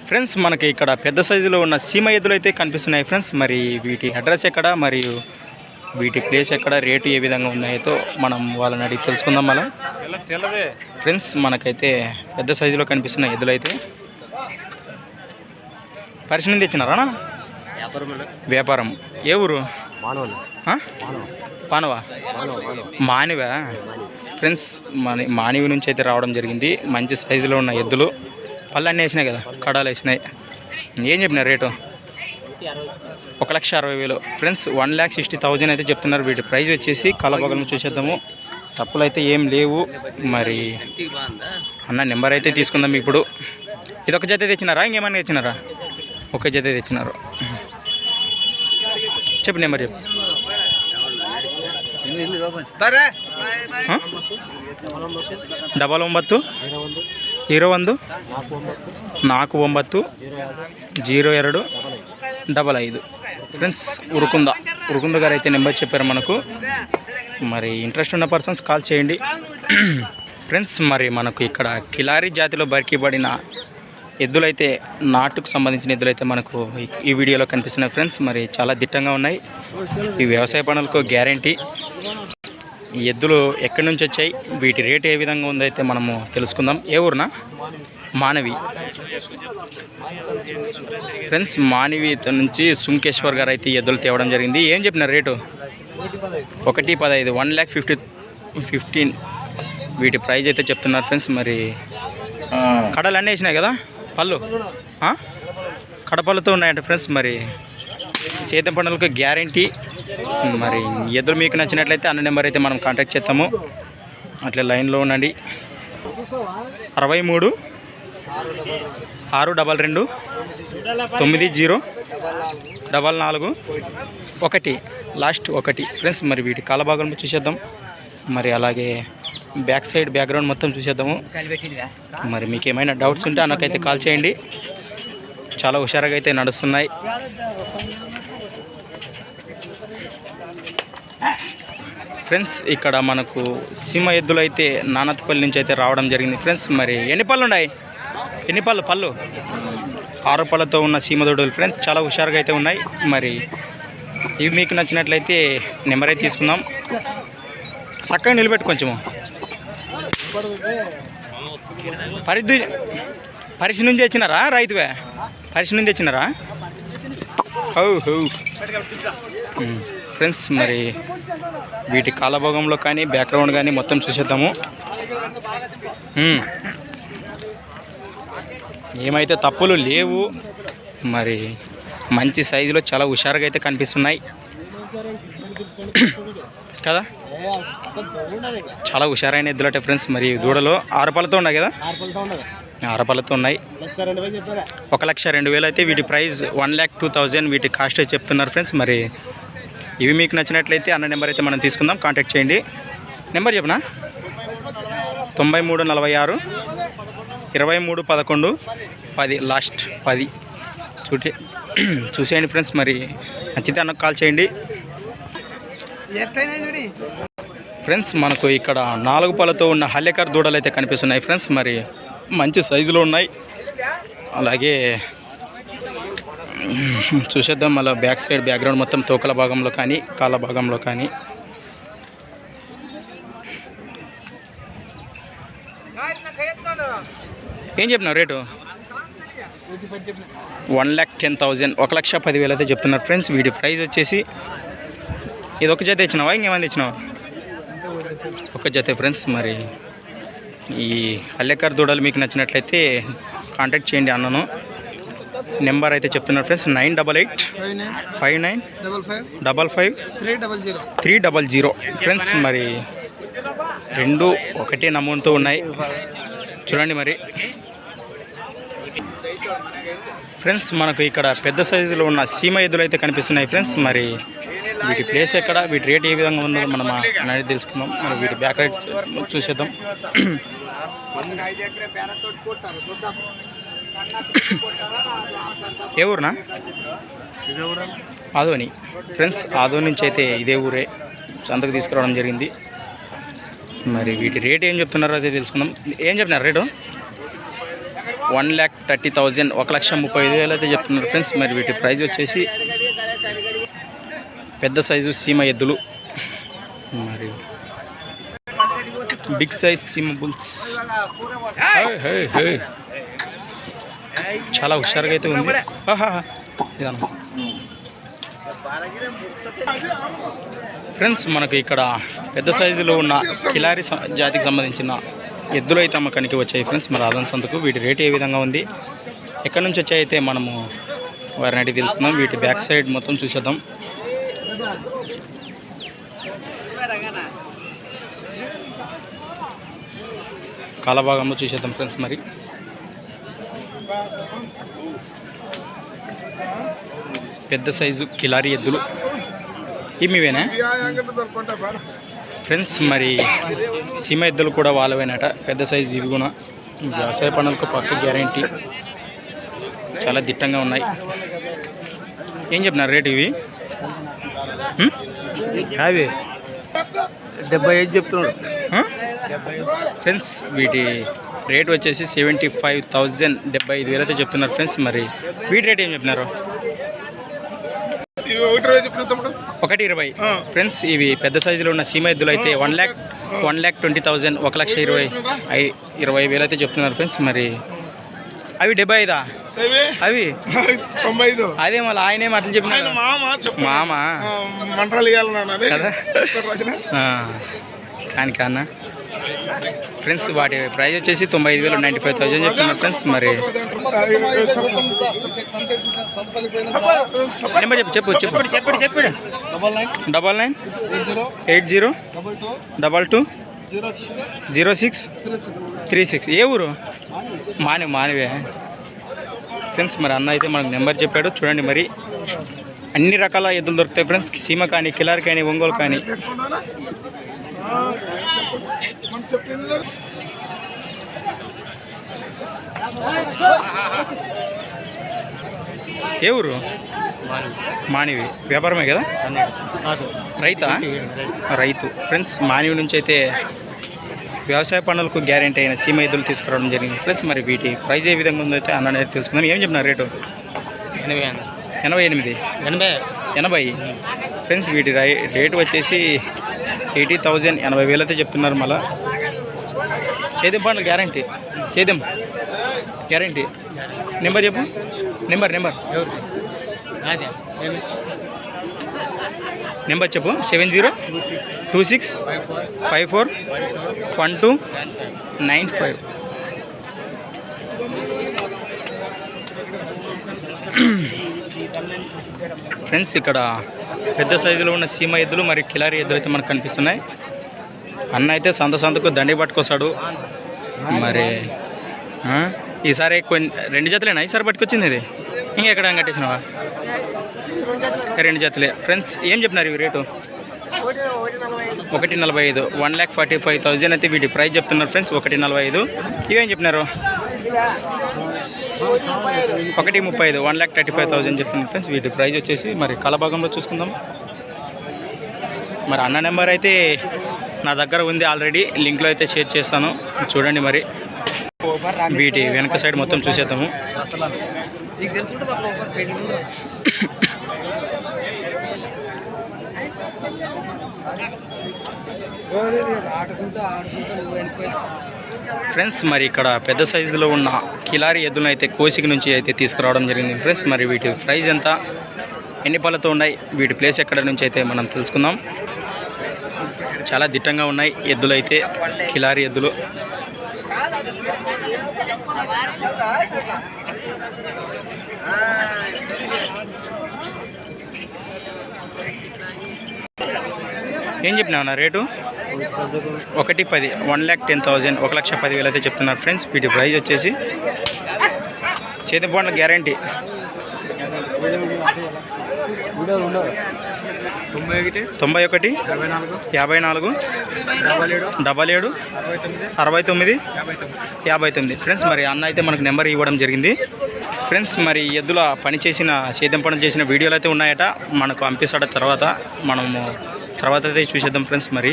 Friends మనకి ఇక్కడ పెద్ద సైజులో ఉన్న సీమ ఎద్దులు అయితే కనిపిస్తున్నాయి ఫ్రెండ్స్. మరి వీటి అడ్రస్ ఎక్కడ, మరియు వీటి ప్లేస్ ఎక్కడ, రేటు ఏ విధంగా ఉన్నాయో మనం వాళ్ళని అడిగి తెలుసుకుందాం. మళ్ళీ ఫ్రెండ్స్ మనకైతే పెద్ద సైజులో కనిపిస్తున్న ఎద్దులు అయితే పరిశీలన తెచ్చినారా? వ్యాపారం. ఏ ఊరు? పానవా? మానివా? ఫ్రెండ్స్ మానివి నుంచి అయితే రావడం జరిగింది. మంచి సైజులో ఉన్న ఎద్దులు, పళ్ళు అన్నీ వేసినాయి కదా, కడాలు వేసినాయి. ఏం చెప్పినారు రేటు? 1,60,000 ఫ్రెండ్స్. 1,60,000 అయితే చెప్తున్నారు. వీటి ప్రైస్ వచ్చేసి కలబగలను చూసేద్దాము. తప్పులు అయితే ఏం లేవు. మరి అన్న నెంబర్ అయితే తీసుకుందాం ఇప్పుడు. ఇది ఒక జత తెచ్చినారా, ఇంకేమన్నా తెచ్చినారా? ఒక జత తెచ్చినారు. చెప్పు నెంబర్ చెప్పు. 99 21 49 02 55. ఫ్రెండ్స్ ఉరుకుంద గారు అయితే నెంబర్ చెప్పారు మనకు. మరి ఇంట్రెస్ట్ ఉన్న పర్సన్స్ కాల్ చేయండి. ఫ్రెండ్స్ మరి మనకు ఇక్కడ కిలారీ జాతిలో బరికిబడిన ఎద్దులైతే, నాటుకు సంబంధించిన ఎద్దులైతే మనకు ఈ వీడియోలో కనిపిస్తున్నాయి ఫ్రెండ్స్. మరి చాలా దిట్టంగా ఉన్నాయి. ఈ వ్యవసాయ పనులకు గ్యారంటీ. ఈ ఎద్దులు ఎక్కడి నుంచి వచ్చాయి, వీటి రేటు ఏ విధంగా ఉందైతే మనము తెలుసుకుందాం. ఏ ఊరునా? మానవి ఫ్రెండ్స్. మానవి నుంచి సుంకేశ్వర్ గారు అయితే ఎద్దులు తేవడం జరిగింది. ఏం చెప్పినారు రేటు? 1,15,000 1,15,000 వీటి ప్రైజ్ అయితే చెప్తున్నారు ఫ్రెండ్స్. మరి కడలు అన్నీ వేసినాయి కదా, పళ్ళు కడపళ్ళతో ఉన్నాయంట ఫ్రెండ్స్. మరి సేద్యం పనులకు గ్యారంటీ. మరి ఎద్దులు మీకు నచ్చినట్లయితే అన్న నెంబర్ అయితే మనం కాంటాక్ట్ చేస్తాము. అట్లా లైన్లో ఉండండి. 63 622 90 44 1 లాస్ట్ 1 ఫ్రెండ్స్. మరి వీటి కాలభాగం చూసేద్దాం. మరి అలాగే బ్యాక్ సైడ్ బ్యాక్గ్రౌండ్ మొత్తం చూసేద్దాము. మరి మీకు ఏమైనా డౌట్స్ ఉంటే అన్నకైతే కాల్ చేయండి. చాలా హుషారుగా అయితే నడుస్తున్నాయి. ఫ్రెండ్స్ ఇక్కడ మనకు సీమ ఎద్దులు అయితే నానత్పల్లి నుంచి అయితే రావడం జరిగింది ఫ్రెండ్స్. మరి ఎన్ని పళ్ళు ఉన్నాయి? ఎన్ని పళ్ళు? 6 పళ్ళతో ఉన్న సీమ దొడ్డులు ఫ్రెండ్స్. చాలా హుషారుగా అయితే ఉన్నాయి. మరి ఇవి మీకు నచ్చినట్లయితే నెంబర్ అయితే తీసుకుందాం. చక్కగా నిలబెట్టు కొంచెము. పరిశి నుంచి తెచ్చినారా? రైతువే పరిశి నుంచి తెచ్చినారా? ఫ్రెండ్స్ మరి వీటి కాలభోగంలో కానీ బ్యాక్గ్రౌండ్ కానీ మొత్తం చూసేద్దాము. ఏమైతే తప్పులు లేవు. మరి మంచి సైజులో చాలా హుషారుగా అయితే కనిపిస్తున్నాయి కదా. చాలా హుషారైన ఎద్దులటే ఫ్రెండ్స్. మరి దూడలో 6 పళ్ళతో ఉన్నాయి కదా, 6 పళ్ళతో ఉన్నాయి. 1,02,000 అయితే వీటి ప్రైస్. 1,02,000 వీటి కాస్ట్ చెప్తున్నారు ఫ్రెండ్స్. మరి ఇవి మీకు నచ్చినట్లయితే అన్న నెంబర్ అయితే మనం తీసుకుందాం, కాంటాక్ట్ చేయండి. నెంబర్ చెప్పనా? 93 46 23 11 10 లాస్ట్ 10 చూసేయండి ఫ్రెండ్స్. మరి నచ్చితే అన్నకు కాల్ చేయండి ఫ్రెండ్స్. మనకు ఇక్కడ 4 పళ్ళతో ఉన్న హల్లేకర్ దూడలు అయితే కనిపిస్తున్నాయి ఫ్రెండ్స్. మరి మంచి సైజులో ఉన్నాయి. అలాగే చూసేద్దాం. మళ్ళీ బ్యాక్ సైడ్ బ్యాక్గ్రౌండ్ మొత్తం తోకల భాగంలో కానీ కాళ్ళ భాగంలో కానీ. ఏం చెప్పినావు రేటు? 1,10,000 1,10,000 అయితే చెప్తున్నారు ఫ్రెండ్స్. వీడి ప్రైస్ వచ్చేసి. ఇది ఒక జత ఇచ్చినావా, ఇంకేమైనా ఇచ్చినావా? ఒక జత ఫ్రెండ్స్. మరి ఈ హల్లేకర్ దూడలు మీకు నచ్చినట్లయితే కాంటాక్ట్ చేయండి అన్నను. నెంబర్ అయితే చెప్తున్నారు ఫ్రెండ్స్. 988 59 55 300 ఫ్రెండ్స్. మరి 2 ఒకటే నమూనాతో ఉన్నాయి చూడండి. మరి ఫ్రెండ్స్ మనకు ఇక్కడ పెద్ద సైజులో ఉన్న సీమ ఎద్దులు అయితే కనిపిస్తున్నాయి ఫ్రెండ్స్. మరి వీటి ప్లేస్ ఎక్కడ, వీటి రేట్ ఏ విధంగా ఉందో మనం అనేది తెలుసుకుందాం. మరి వీటి బ్యాక్ రైట్ చూసేద్దాం. ఏ ఊరునా? ఆదోని ఫ్రెండ్స్. ఆదోని నుంచి అయితే ఇదే ఊరే సంతకు తీసుకురావడం జరిగింది. మరి వీటి రేట్ ఏం చెప్తున్నారో అదే తెలుసుకుందాం. ఏం చెప్పినారు రేటు? 1,30,000 1,35,000 అయితే చెప్తున్నారు ఫ్రెండ్స్. మరి వీటి ప్రైజ్ వచ్చేసి పెద్ద సైజు సీమ ఎద్దులు, మరి బిగ్ సైజ్ సీమ బుల్స్. చాలా హుషారుగా అయితే ఉంది. ఫ్రెండ్స్ మనకు ఇక్కడ పెద్ద సైజులో ఉన్న కిలారి జాతికి సంబంధించిన ఎద్దులు అయితే అమ్మకానికి వచ్చాయి ఫ్రెండ్స్. మరి ఆదన్ సంతకు వీటి రేటు ఏ విధంగా ఉంది, ఎక్కడి నుంచి వచ్చాయితే మనము వారిని అడిగి తెలుసుకుందాం. వీటి బ్యాక్ సైడ్ మొత్తం చూసేద్దాం. కాల భాగంలో చూసేద్దాం ఫ్రెండ్స్. మరి పెద్ద సైజు కిలారి ఎద్దులు ఇవివేనా ఫ్రెండ్స్. మరి సీమ ఎద్దులు కూడా వాళ్ళవేనట, పెద్ద సైజు ఇవి కూడా. వ్యవసాయ పనులకు పక్క గ్యారంటీ, చాలా దిట్టంగా ఉన్నాయి. ఏం చెప్పినారు రేటు ఇవి? 75 చెప్తున్నాడు ఫ్రెండ్స్. వీటి రేట్ వచ్చేసి 75,000 75,000 అయితే చెప్తున్నారు ఫ్రెండ్స్. మరి వీటి రేట్ ఏం చెప్పినారు? 1,20,000 ఫ్రెండ్స్. ఇవి పెద్ద సైజులో ఉన్న సీమ ఎద్దులు అయితే 1,20,000 1,20,000 అయితే చెప్తున్నారు ఫ్రెండ్స్. మరి అవి 75 అవి 95 అదే మళ్ళీ ఆయనే మాటలు చెప్పినారు. మామ కదా కానీ కన్నా ఫ్రెండ్స్. వాటి ప్రైస్ వచ్చేసి 95,000 95,000 చెప్తున్నారు ఫ్రెండ్స్. మరి నెంబర్ చెప్పు 9980220636. ఏ ఊరు? మానవే ఫ్రెండ్స్. మరి అన్న అయితే మనకు నెంబర్ చెప్పాడు. చూడండి మరి అన్ని రకాల ఎద్దులు దొరుకుతాయి ఫ్రెండ్స్. సీమ కానీ, కిలారి కానీ, ఒంగోలు కానీ. ఏ ఊరు? మానివి. వ్యాపారమే కదా? రైతు ఫ్రెండ్స్. మానివి నుంచి అయితే వ్యవసాయ పనులకు గ్యారెంటీ అయిన సీమ ఎద్దులు తీసుకురావడం జరిగింది ఫ్రెండ్స్. మరి వీటి ప్రైజ్ ఏ విధంగా ఉందో అయితే అన్న అనేది తెలుసుకుందాం. ఏం చెప్పినారు రేటు? 80 ఫ్రెండ్స్. వీటి రేటు వచ్చేసి 80,000 80,000 అయితే చెప్తున్నారు. మళ్ళా సేద్యం పండ్లు గ్యారంటీ, సేద్యం గ్యారంటీ. నెంబర్ చెప్పు. నెంబర్ చెప్పు. 7026541295. ఫ్రెండ్స్ ఇక్కడ పెద్ద సైజులో ఉన్న సీమ ఎద్దులు మరి కిలారి ఎద్దులు అయితే మనకు కనిపిస్తున్నాయి. అన్న అయితే సంతకు దండి పట్టుకొస్తాడు. మరి ఈసారి రెండు జతలేనా ఈసారి పట్టుకొచ్చింది? ఇది ఇంకెక్కడ కట్టేసినావా? 2 జతలే ఫ్రెండ్స్. ఏం చెప్పినారు ఇవి రేటు? 1,45 1,45,000 అయితే వీటి ప్రైస్ చెప్తున్నారు ఫ్రెండ్స్. 1,45. ఇవేం చెప్పినారు? 1,35 1,35,000 చెప్తున్నారు ఫ్రెండ్స్. వీటి ప్రైస్ వచ్చేసి మరి కలభాగంలో చూసుకుందాం. మరి అన్న నెంబర్ అయితే నా దగ్గర ఉంది ఆల్రెడీ, లింక్లో అయితే షేర్ చేస్తాను. చూడండి మరి వీటి వెనక సైడ్ మొత్తం చూసేద్దాము. ఫ్రెండ్స్ మరి ఇక్కడ పెద్ద సైజులో ఉన్న కిలారి ఎద్దులను అయితే కోసిక నుంచి అయితే తీసుకురావడం జరిగింది ఫ్రెండ్స్. మరి వీటి ప్రైస్ ఎంత, ఎన్ని పళ్ళతో ఉన్నాయి, వీటి ప్లేస్ ఎక్కడ నుంచి అయితే మనం తెలుసుకుందాం. చాలా దిట్టంగా ఉన్నాయి ఎద్దులు అయితే, కిలారి ఎద్దులు. ఏం చెప్పినావు నా రేటు? 1,10 1,10,000 1,10,000 అయితే చెప్తున్నారు ఫ్రెండ్స్. వీటి ప్రైస్ వచ్చేసి చేతి పండ్ల గ్యారంటీ. 91 54 77 69 59 ఫ్రెండ్స్. మరి అన్న అయితే మనకు నెంబర్ ఇవ్వడం జరిగింది ఫ్రెండ్స్. మరి ఎద్దుల పని చేసిన సేద్యం పని చేసిన వీడియోలు అయితే ఉన్నాయట, మనకు పంపిస్తాడ. తర్వాత మనము తర్వాత అయితే చూసేద్దాం ఫ్రెండ్స్. మరి